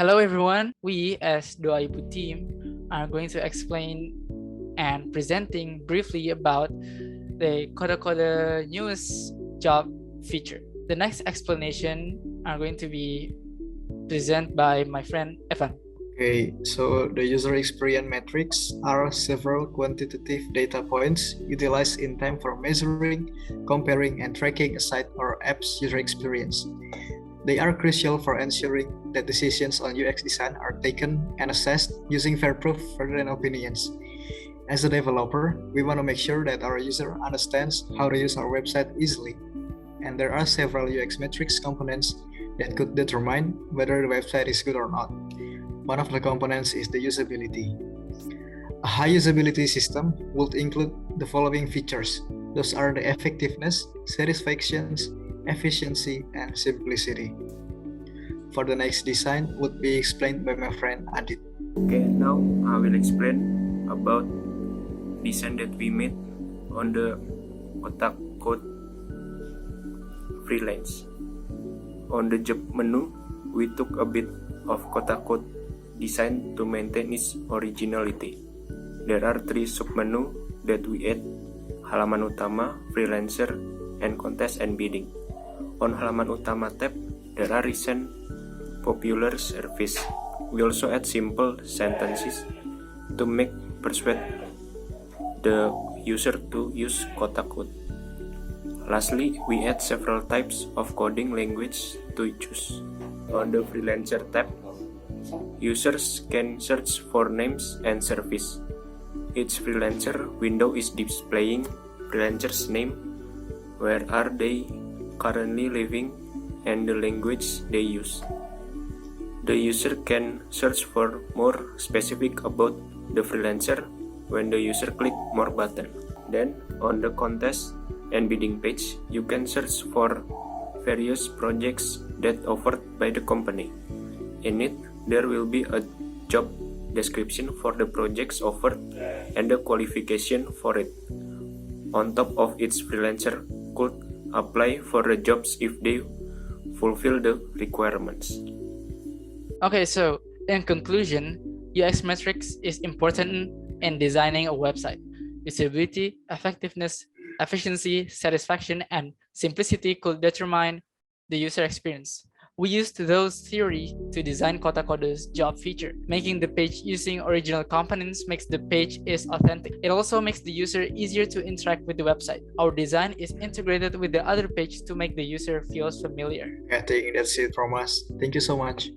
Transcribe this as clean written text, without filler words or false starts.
Hello everyone, we as Doa Ibu team are going to explain and presenting briefly about the Kotakode news job feature. The next explanation are going to be presented by my friend Evan. Okay, so the user experience metrics are several quantitative data points utilized in time for measuring, comparing, and tracking a site or app's user experience. They are crucial for ensuring that decisions on UX design are taken and assessed using fair proof rather than opinions. As a developer, we want to make sure that our user understands how to use our website easily. And there are several UX metrics components that could determine whether the website is good or not. One of the components is the usability. A high usability system would include the following features. Those are the effectiveness, satisfaction, efficiency, and simplicity. For the next design would be explained by my friend Adit. Okay, now I will explain about design that we made on the Kotakode freelance. On the job menu, we took a bit of Kotakode design to maintain its originality. There are 3 submenu that we add: halaman utama, freelancer, and contest and bidding. On halaman utama tab, there are recent popular service. We also add simple sentences to persuade the user to use Kotakode. Lastly, we add several types of coding language to choose. On the freelancer tab, users can search for names and service. Each freelancer window is displaying freelancer's name, where are they currently living, and the language they use. The user can search for more specific about the freelancer when the user click more button. Then on the contest and bidding page, you can search for various projects that offered by the company. In it, there will be a job description for the projects offered and the qualification for it. On top of each freelancer could apply for the jobs if they fulfill the requirements. Okay, so in conclusion, UX metrics is important in designing a website. Usability, effectiveness, efficiency, satisfaction, and simplicity could determine the user experience. We used those theories to design Kotakode's job feature. Making the page using original components makes the page is authentic. It also makes the user easier to interact with the website. Our design is integrated with the other page to make the user feel familiar. I think that's it from us. Thank you so much.